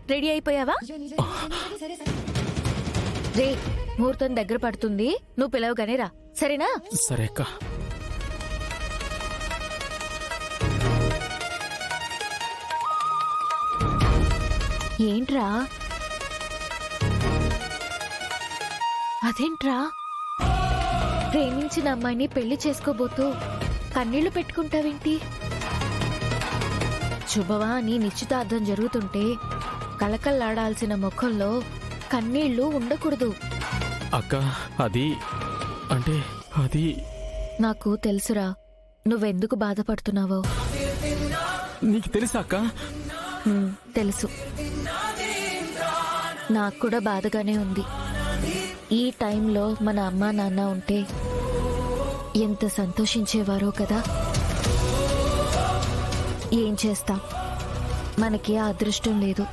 Ready అయిపోయావా? రే, ముహూర్తం దగ్గర పడుతుంది, నువ్వు పిలవగానే రా, సరేనా? సరే అక్క. ఏంట్రా? అదేంట్రా, ప్రేమించిన అమ్మాయిని పెళ్లి చేసుకోబోతూ కన్నీళ్లు పెట్టుకుంటావేంటి? శుభవా అని నిశ్చితార్థం జరుగుతుంటే కలకల్లాడాల్సిన ముఖంలో కన్నీళ్లు ఉండకూడదు. అక్క, అది నాకు తెలుసురా, నువ్వెందుకు బాధపడుతున్నావో. నీకు తెలుసా అక్క? తెలుసు, నాకు కూడా బాధగానే ఉంది. ఈ టైంలో మన అమ్మా నాన్న ఉంటే ఎంత సంతోషించేవారో కదా. ఏం చేస్తాం, మనకి ఆ అదృష్టం లేదు.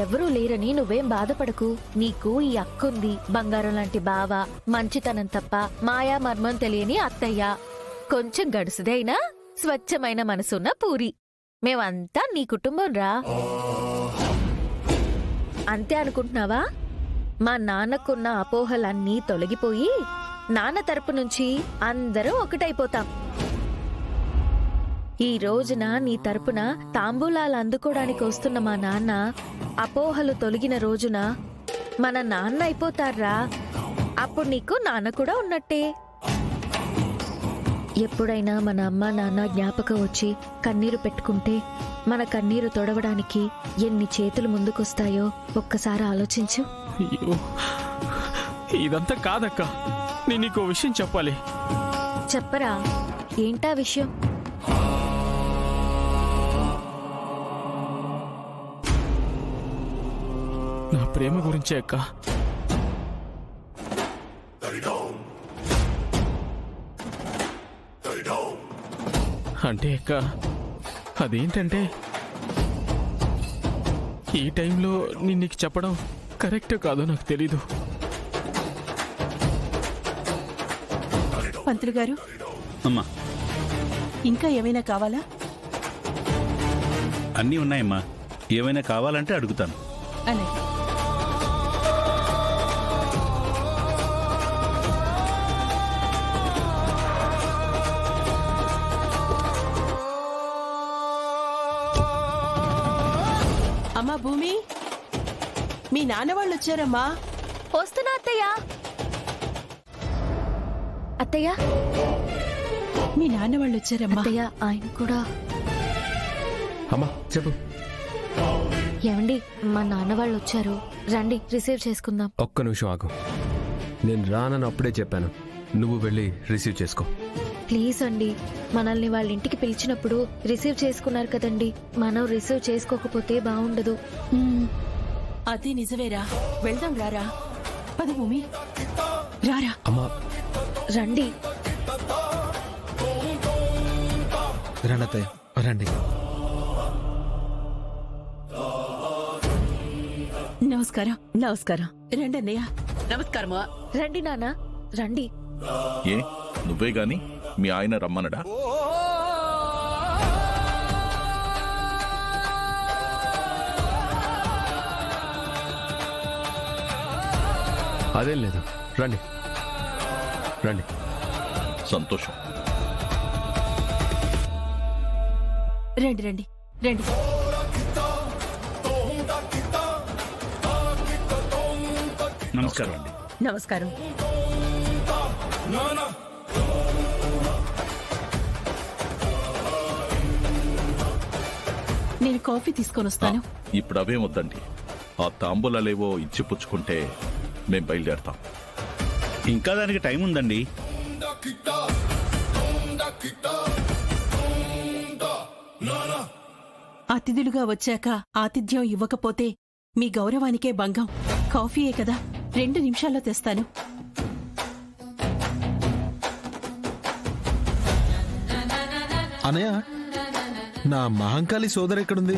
ఎవరూ లేరని నువ్వేం బాధపడకు. నీకు ఈ అక్కుంది, బంగారం లాంటి బావ, మంచితనం తప్ప మాయా మర్మం తెలియని అత్తయ్య, కొంచెం గడుసుదైనా స్వచ్ఛమైన మనసున్న పూరి. మేమంతా నీ కుటుంబం రా. అంతే అనుకుంటున్నావా? మా నాన్నకున్న అపోహలన్నీ తొలగిపోయి నాన్న తరపు నుంచి అందరం ఒకటైపోతాం. ఈ రోజున నీ తరపున తాంబూలాలు అందుకోడానికి వస్తున్న మా నాన్న అపోహలు తొలగిన రోజున మన నాన్న అయిపోతారా. అప్పుడు నీకు నాన్న కూడా ఉన్నట్టే. ఎప్పుడైనా మన అమ్మ నాన్న జ్ఞాపకం వచ్చి కన్నీరు పెట్టుకుంటే మన కన్నీరు తొడవడానికి ఎన్ని చేతులు ముందుకొస్తాయో ఒక్కసారి ఆలోచించు. అయ్యో, ఇదంతా కాదక్క, నేను నీకో విషయం చెప్పాలి. చెప్పరా, ఏంటా విషయం? నా ప్రేమ గురించే అక్క. అంటే అక్క, అదేంటంటే ఈ టైంలో నేను నీకు చెప్పడం కరెక్ట్ కాదో నాకు తెలీదు. పంతులు గారు, అమ్మా, ఇంకా ఏమైనా కావాలా? అన్నీ ఉన్నాయమ్మా, ఏమైనా కావాలంటే అడుగుతాను. అలాగే. అమ్మా భూమి, మీ నాన్న వాళ్ళు వచ్చారమ్మా. వస్తున్నా అత్తయ్య. అత్తయ్య, మీ నాన్న వాళ్ళు వచ్చారమ్మా. అత్తయ్య, ఆయన కూడా. అమ్మా చెప్పు. ఏమండి, మా నాన్న వాళ్ళు వచ్చారు, రండి రిసీవ్ చేసుకుందాం. ఒక్క నిమిషం ఆగు, నేను రానని అప్పుడే చెప్పాను, నువ్వు వెళ్ళి రిసీవ్ చేసుకో. ప్లీజ్ అండి, మనల్ని వాళ్ళ ఇంటికి పిలిచినప్పుడు రిసీవ్ చేసుకున్నారు కదండి, మనం రిసీవ్ చేసుకోకపోతే బాగుండదు. అది నిజమేరా, వెళ్దాం రారా. పద భూమి, రారా. అమ్మా రండి. రండి రండి. నమస్కారం. నమస్కారం. రండి అన్నయ్య. నమస్కారమా. రండి నాన్న, రండి. ఏ నువ్వే గాని మీ ఆయన రమ్మనడా? అదేం లేదు, రండి రండి. సంతోషం. రండి రండి రండి. నమస్కారం అండి. నమస్కారం. నేను కాఫీ తీసుకొని వస్తాను. ఇప్పుడు అవే వద్దండి, ఆ తాంబూలాలేవో ఇచ్చి పుచ్చుకుంటే మేం బయలుదేరతాం. ఇంకా దానికి టైం ఉందండి. అతిథులుగా వచ్చాక ఆతిథ్యం ఇవ్వకపోతే మీ గౌరవానికే భంగం. కాఫీయే కదా, 2 నిమిషాల్లో తెస్తాను. అనయ్య, నా మహంకాళి సోదరు ఎక్కడుంది?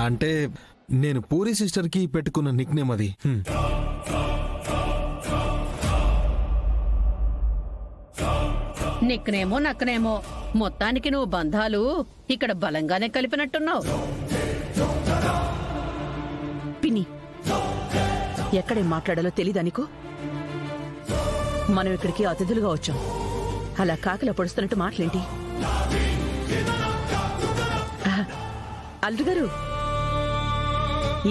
అంటే నేను పూరి సిస్టర్కి పెట్టుకున్న నిక్ నేమ్ అది. నిక్కనేమో నక్కనేమో మొత్తానికి నువ్వు బంధాలు ఇక్కడ బలంగానే కలిపినట్టున్నావు. పిన్ని, ఎక్కడేం మాట్లాడాలో తెలీదా నీకు? మనం ఇక్కడికి అతిథులుగా వచ్చాం. అలా కాకిలా పొడుస్తున్నట్టు మాటలేంటి? అల్లుడు గారు,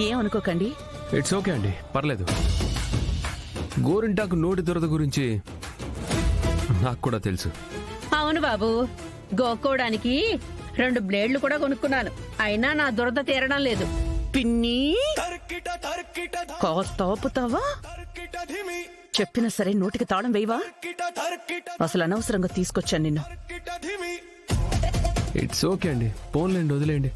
ఏమనుకోకండి. ఇట్స్ ఓకే అండి, పర్లేదు. గోరింటాకు నోటి దురద గురించి నాకు కూడా తెలుసు. అవును బాబు, గోక్కోవడానికి 2 బ్లేడ్లు కూడా కొనుక్కున్నాను. అయినా నా దురద తీరడం లేదు. పిన్ని, కాస్త ఆపుతావా? చెప్పినా సరే నోటికి తాళం వేయవా? అసలు అనవసరంగా తీసుకొచ్చాను నిన్ను. ఇట్స్ ఓకే అండి, పోన్లేండి, వదిలేయండి.